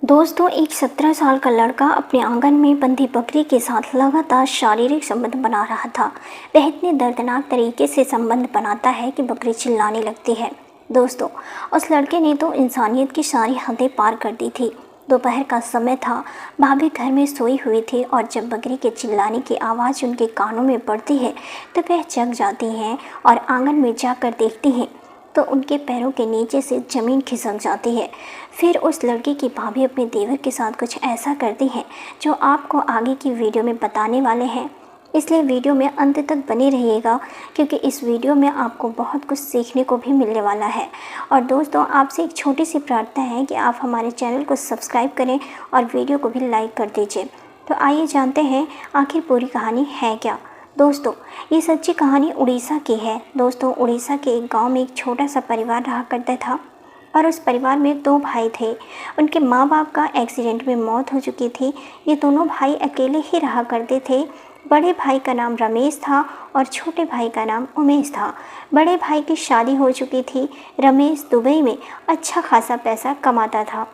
दोस्तों, एक 17 साल का लड़का अपने आंगन में बंधी बकरी के साथ लगातार शारीरिक संबंध बना रहा था। वह इतने दर्दनाक तरीके से संबंध बनाता है कि बकरी चिल्लाने लगती है। दोस्तों, उस लड़के ने तो इंसानियत की सारी हदें पार कर दी थी। दोपहर का समय था, भाभी घर में सोई हुई थी और जब बकरी के चिल्लाने की आवाज़ उनके कानों में पड़ती है तो वह जग जाती हैं और आंगन में जाकर देखती हैं तो उनके पैरों के नीचे से ज़मीन खिसक जाती है। फिर उस लड़की की भाभी अपने देवर के साथ कुछ ऐसा करती हैं जो आपको आगे की वीडियो में बताने वाले हैं, इसलिए वीडियो में अंत तक बने रहिएगा क्योंकि इस वीडियो में आपको बहुत कुछ सीखने को भी मिलने वाला है। और दोस्तों, आपसे एक छोटी सी प्रार्थना है कि आप हमारे चैनल को सब्सक्राइब करें और वीडियो को भी लाइक कर दीजिए। तो आइए जानते हैं आखिर पूरी कहानी है क्या। दोस्तों, ये सच्ची कहानी उड़ीसा की है। दोस्तों, उड़ीसा के एक गांव में एक छोटा सा परिवार रहा करता था और उस परिवार में 2 भाई थे। उनके माँ बाप का एक्सीडेंट में मौत हो चुकी थी। ये दोनों भाई अकेले ही रहा करते थे। बड़े भाई का नाम रमेश था और छोटे भाई का नाम उमेश था। बड़े भाई की शादी हो चुकी थी। रमेश दुबई में अच्छा खासा पैसा कमाता था।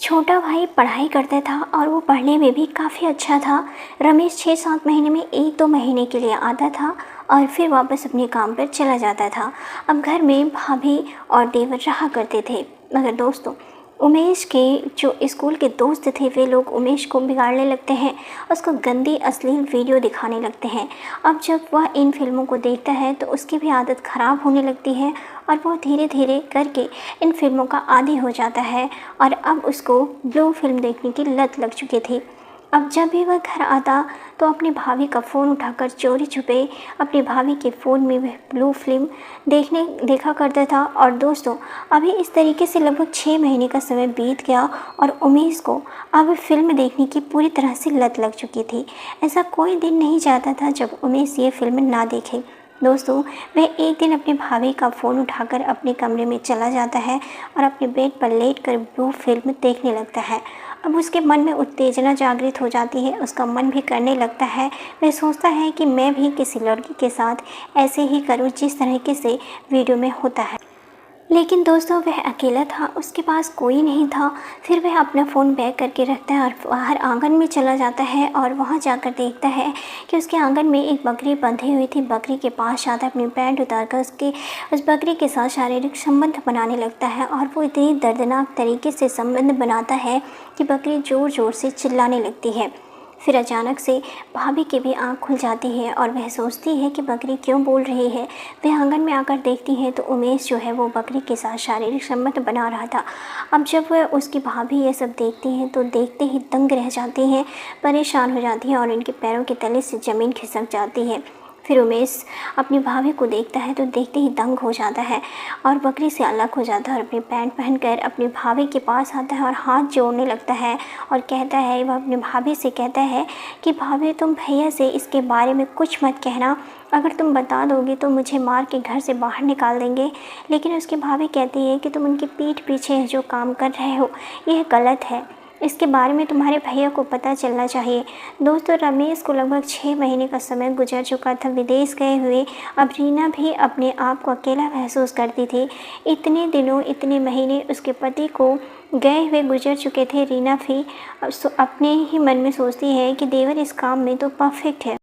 छोटा भाई पढ़ाई करता था और वो पढ़ने में भी काफ़ी अच्छा था। रमेश 6-7 महीने में 1-2 महीने के लिए आता था और फिर वापस अपने काम पर चला जाता था। अब घर में भाभी और देवर रहा करते थे। मगर दोस्तों, उमेश के जो स्कूल के दोस्त थे वे लोग उमेश को बिगाड़ने लगते हैं, उसको गंदी अश्लील वीडियो दिखाने लगते हैं। अब जब वह इन फिल्मों को देखता है तो उसकी भी आदत ख़राब होने लगती है और वो धीरे धीरे करके इन फिल्मों का आदी हो जाता है और अब उसको ब्लू फिल्म देखने की लत लग चुकी थी। अब जब भी वह घर आता तो अपनी भाभी का फ़ोन उठाकर चोरी छुपे अपनी भाभी के फ़ोन में वह ब्लू फिल्म देखा करता था। और दोस्तों, अभी इस तरीके से लगभग 6 महीने का समय बीत गया और उमेश को अब फिल्म देखने की पूरी तरह से लत लग चुकी थी। ऐसा कोई दिन नहीं जाता था जब उमेश ये फिल्म ना देखे। दोस्तों, वह एक दिन अपनी भाभी का फ़ोन उठाकर अपने कमरे में चला जाता है और अपने बेड पर लेटकर ब्लू फिल्म देखने लगता है। अब उसके मन में उत्तेजना जागृत हो जाती है, उसका मन भी करने लगता है। वह सोचता है कि मैं भी किसी लड़की के साथ ऐसे ही करूं जिस तरीके से वीडियो में होता है। लेकिन दोस्तों, वह अकेला था, उसके पास कोई नहीं था। फिर वह अपना फ़ोन बैक करके रखता है और बाहर आंगन में चला जाता है और वहां जाकर देखता है कि उसके आंगन में एक बकरी बंधी हुई थी। बकरी के पास जाता है, अपनी पैंट उतारकर उस बकरी के साथ शारीरिक संबंध बनाने लगता है और वो इतनी दर्दनाक तरीके से संबंध बनाता है कि बकरी ज़ोर ज़ोर से चिल्लाने लगती है। फिर अचानक से भाभी की भी आंख खुल जाती है और वह सोचती है कि बकरी क्यों बोल रही है। वह आंगन में आकर देखती है तो उमेश जो है वो बकरी के साथ शारीरिक संबंध बना रहा था। अब जब वह उसकी भाभी ये सब देखती हैं तो देखते ही दंग रह जाती हैं, परेशान हो जाती हैं और इनके पैरों के तले से ज़मीन खिसक जाती है। फिर उमेश अपनी भाभी को देखता है तो देखते ही दंग हो जाता है और बकरी से अलग हो जाता है और अपनी पैंट पहनकर अपनी भाभी के पास आता है और हाथ जोड़ने लगता है और कहता है, वह अपनी भाभी से कहता है कि भाभी, तुम भैया से इसके बारे में कुछ मत कहना, अगर तुम बता दोगे तो मुझे मार के घर से बाहर निकाल देंगे। लेकिन उसकी भाभी कहती है कि तुम उनकी पीठ पीछे जो काम कर रहे हो यह गलत है, इसके बारे में तुम्हारे भैया को पता चलना चाहिए। दोस्तों, रमेश को लगभग 6 महीने का समय गुजर चुका था विदेश गए हुए। अब रीना भी अपने आप को अकेला महसूस करती थी। इतने दिनों, इतने महीने उसके पति को गए हुए गुजर चुके थे। रीना भी अपने ही मन में सोचती है कि देवर इस काम में तो परफेक्ट है।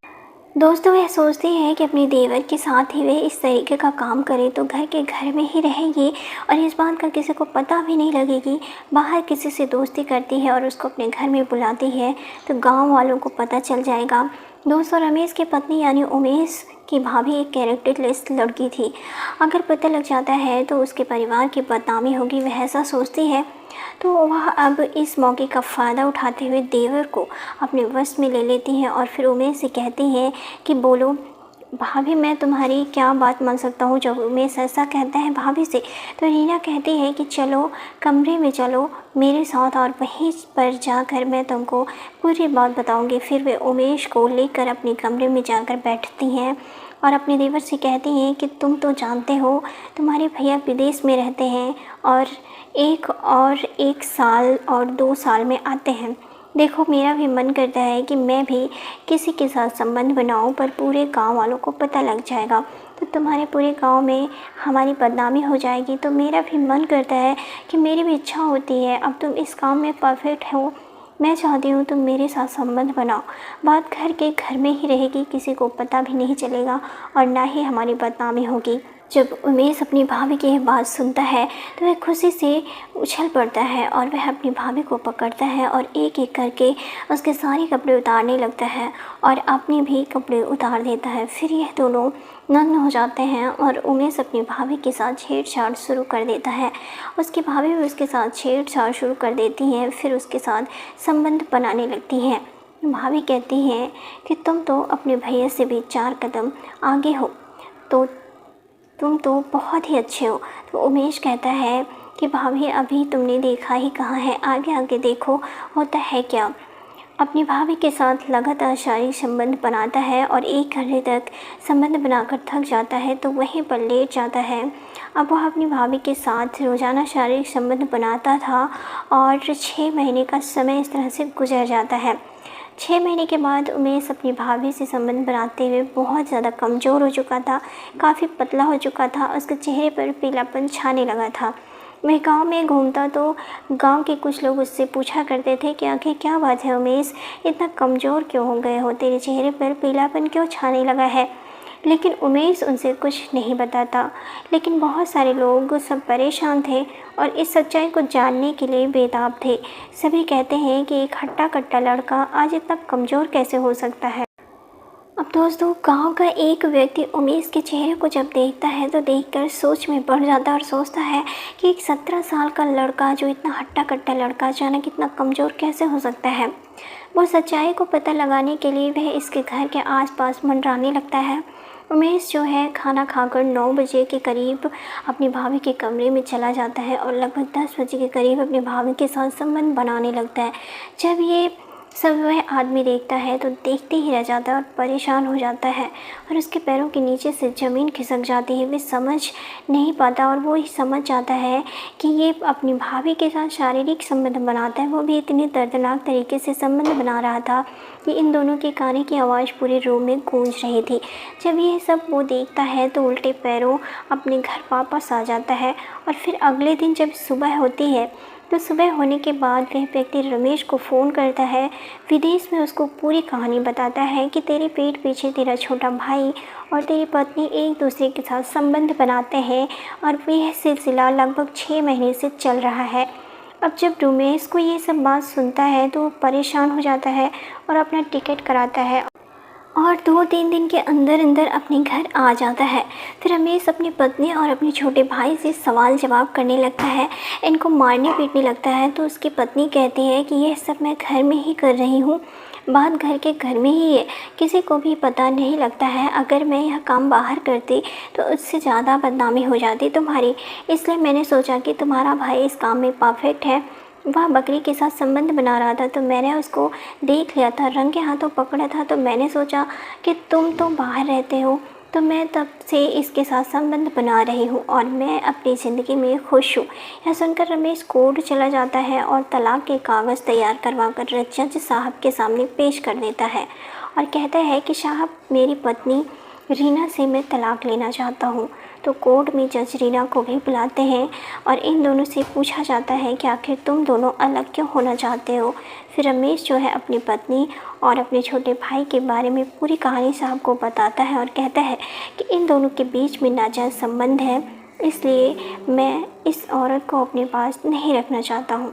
दोस्तों, वह सोचती है कि अपने देवर के साथ ही वे इस तरीके का काम करे तो घर के घर में ही रहेगी और इस बात का किसी को पता भी नहीं लगेगी। बाहर किसी से दोस्ती करती है और उसको अपने घर में बुलाती है तो गांव वालों को पता चल जाएगा। दोस्तों, रमेश की पत्नी यानी उमेश की भाभी एक कैरेक्टरलेस लड़की थी। अगर पता लग जाता है तो उसके परिवार की बदनामी होगी, वह ऐसा सोचती है। तो वह अब इस मौके का फ़ायदा उठाते हुए देवर को अपने वश में ले लेती हैं और फिर उमेश से कहती हैं कि बोलो भाभी, मैं तुम्हारी क्या बात मान सकता हूँ। जब उमेश ऐसा कहता है भाभी से तो रीना कहती है कि चलो कमरे में चलो मेरे साथ और वहीं पर जाकर मैं तुमको पूरी बात बताऊँगी। फिर वे उमेश को लेकर अपने कमरे में जाकर बैठती हैं और अपने देवर से कहती हैं कि तुम तो जानते हो तुम्हारे भैया विदेश में रहते हैं और 1 साल और 2 साल में आते हैं। देखो, मेरा भी मन करता है कि मैं भी किसी के साथ संबंध बनाऊं पर पूरे गांव वालों को पता लग जाएगा। तो तुम्हारे पूरे गांव में हमारी बदनामी हो जाएगी। तो मेरा भी मन करता है कि मेरी भी इच्छा होती है, अब तुम इस काम में परफेक्ट हो, मैं चाहती हूँ तुम मेरे साथ संबंध बनाओ। बात घर के घर में ही रहेगी, किसी को पता भी नहीं चलेगा और ना ही हमारी बदनामी होगी। जब उमेश अपनी भाभी की यह बात सुनता है तो वह खुशी से उछल पड़ता है और वह अपनी भाभी को पकड़ता है और एक एक करके उसके सारे कपड़े उतारने लगता है और अपने भी कपड़े उतार देता है। फिर यह दोनों नग्न हो जाते हैं और उमेश अपनी भाभी के साथ छेड़छाड़ शुरू कर देता है। उसकी भाभी भी उसके साथ छेड़छाड़ शुरू कर देती हैं, फिर उसके साथ संबंध बनाने लगती हैं। भाभी कहती हैं कि तुम तो अपने भैया से भी 4 कदम आगे हो, तो तुम तो बहुत ही अच्छे हो। तो उमेश कहता है कि भाभी अभी तुमने देखा ही कहाँ है, आगे आगे देखो होता है क्या। अपनी भाभी के साथ लगातार शारीरिक संबंध बनाता है और 1 घंटे तक संबंध बनाकर थक जाता है तो वहीं पर लेट जाता है। अब वह अपनी भाभी के साथ रोज़ाना शारीरिक संबंध बनाता था और 6 महीने का समय इस तरह से गुजर जाता है। 6 महीने के बाद उमेश अपनी भाभी से संबंध बनाते हुए बहुत ज़्यादा कमज़ोर हो चुका था, काफ़ी पतला हो चुका था, उसके चेहरे पर पीलापन छाने लगा था। वह गांव में घूमता तो गांव के कुछ लोग उससे पूछा करते थे कि आखिर क्या बात है उमेश, इतना कमज़ोर क्यों हो गए हो, तेरे चेहरे पर पीलापन क्यों छाने लगा है। लेकिन उमेश उनसे कुछ नहीं बताता। लेकिन बहुत सारे लोग सब परेशान थे और इस सच्चाई को जानने के लिए बेताब थे। सभी कहते हैं कि एक हट्टा कट्टा लड़का आज इतना कमज़ोर कैसे हो सकता है। अब दोस्तों, गांव का एक व्यक्ति उमेश के चेहरे को जब देखता है तो देखकर सोच में पड़ जाता है और सोचता है कि एक 17 साल का लड़का जो इतना हट्टा कट्टा लड़का अचानक इतना कमज़ोर कैसे हो सकता है। वो सच्चाई को पता लगाने के लिए वह इसके घर के आसपास मंडराने लगता है। उमेश जो है खाना खाकर 9 बजे के करीब अपनी भाभी के कमरे में चला जाता है और लगभग 10 बजे के करीब अपनी भाभी के साथ संबंध बनाने लगता है। जब ये सब वह आदमी देखता है तो देखते ही रह जाता है और परेशान हो जाता है और उसके पैरों के नीचे से ज़मीन खिसक जाती है। वे समझ नहीं पाता और वो ही समझ जाता है कि ये अपनी भाभी के साथ शारीरिक संबंध बनाता है, वो भी इतनी दर्दनाक तरीके से संबंध बना रहा था कि इन दोनों के गाने की आवाज़ पूरे रूम में गूंज रही थी। जब ये सब वो देखता है तो उल्टे पैरों अपने घर वापस आ जाता है और फिर अगले दिन जब सुबह होती है तो सुबह होने के बाद वह व्यक्ति रमेश को फ़ोन करता है। विदेश में उसको पूरी कहानी बताता है कि तेरे पेट पीछे तेरा छोटा भाई और तेरी पत्नी एक दूसरे के साथ संबंध बनाते हैं और यह सिलसिला लगभग 6 महीने से चल रहा है। अब जब रमेश को ये सब बात सुनता है तो वो परेशान हो जाता है और अपना टिकट कराता है और 2-3 दिन के अंदर अंदर अपने घर आ जाता है। फिर रमेश अपनी पत्नी और अपने छोटे भाई से सवाल जवाब करने लगता है, इनको मारने पीटने लगता है। तो उसकी पत्नी कहती है कि यह सब मैं घर में ही कर रही हूँ, बात घर के घर में ही है, किसी को भी पता नहीं लगता है। अगर मैं यह काम बाहर करती तो उससे ज़्यादा बदनामी हो जाती तुम्हारी, इसलिए मैंने सोचा कि तुम्हारा भाई इस काम में परफेक्ट है। वह बकरी के साथ संबंध बना रहा था तो मैंने उसको देख लिया था, रंगे हाथों पकड़ा था, तो मैंने सोचा कि तुम तो बाहर रहते हो तो मैं तब से इसके साथ संबंध बना रही हूँ और मैं अपनी ज़िंदगी में खुश हूँ। यह सुनकर रमेश कोर्ट चला जाता है और तलाक के कागज़ तैयार करवा कर जज साहब के सामने पेश कर देता है और कहता है कि साहब, मेरी पत्नी रीना से मैं तलाक लेना चाहता हूँ। तो कोर्ट में जज रीना को भी बुलाते हैं और इन दोनों से पूछा जाता है कि आखिर तुम दोनों अलग क्यों होना चाहते हो। फिर रमेश जो है अपनी पत्नी और अपने छोटे भाई के बारे में पूरी कहानी साहब को बताता है और कहता है कि इन दोनों के बीच में नाजायज़ संबंध है, इसलिए मैं इस औरत को अपने पास नहीं रखना चाहता हूँ।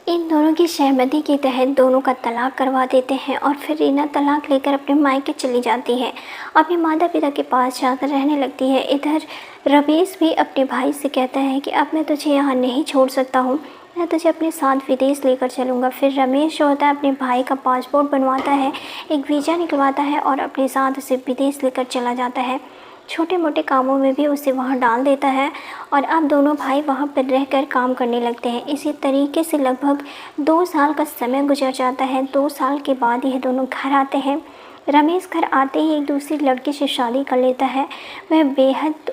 इन दोनों की सहमति के तहत दोनों का तलाक करवा देते हैं और फिर रीना तलाक लेकर अपने मायके चली जाती है, अपने माता पिता के पास जाकर रहने लगती है। इधर रमेश भी अपने भाई से कहता है कि अब मैं तुझे यहाँ नहीं छोड़ सकता हूँ, मैं तुझे अपने साथ विदेश लेकर चलूँगा। फिर रमेश जो होता है अपने भाई का पासपोर्ट बनवाता है, एक वीज़ा निकलवाता है और अपने साथ उसे विदेश लेकर चला जाता है। छोटे मोटे कामों में भी उसे वहाँ डाल देता है और अब दोनों भाई वहाँ पर रहकर काम करने लगते हैं। इसी तरीके से लगभग 2 साल का समय गुजर जाता है। 2 साल के बाद यह दोनों घर आते हैं। रमेश घर आते ही एक दूसरी लड़की से शादी कर लेता है। वह बेहद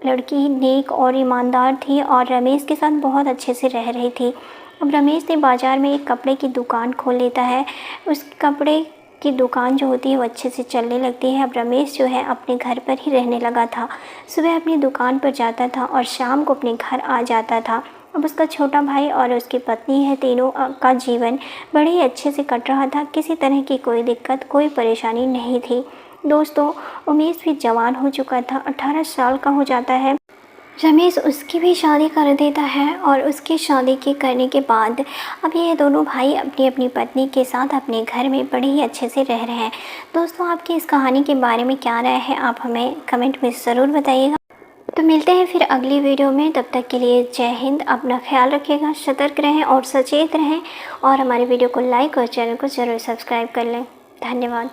लड़की नेक और ईमानदार थी और रमेश के साथ बहुत अच्छे से रह रही थी। अब रमेश ने बाज़ार में एक कपड़े की दुकान खोल लेता है। उस कपड़े की दुकान जो होती है वो अच्छे से चलने लगती है। अब रमेश जो है अपने घर पर ही रहने लगा था। सुबह अपनी दुकान पर जाता था और शाम को अपने घर आ जाता था। अब उसका छोटा भाई और उसकी पत्नी है, तीनों का जीवन बड़े ही अच्छे से कट रहा था। किसी तरह की कोई दिक्कत, कोई परेशानी नहीं थी। दोस्तों, उमेश भी जवान हो चुका था, 18 साल का हो जाता है। रमेश उसकी भी शादी कर देता है और उसकी शादी के करने के बाद अब ये दोनों भाई अपनी अपनी पत्नी के साथ अपने घर में बड़े ही अच्छे से रह रहे हैं। दोस्तों, आपकी इस कहानी के बारे में क्या राय है, आप हमें कमेंट में ज़रूर बताइएगा। तो मिलते हैं फिर अगली वीडियो में। तब तक के लिए जय हिंद। अपना ख्याल रखिएगा, सतर्क रहें और सचेत रहें और हमारे वीडियो को लाइक और चैनल को ज़रूर सब्सक्राइब कर लें। धन्यवाद।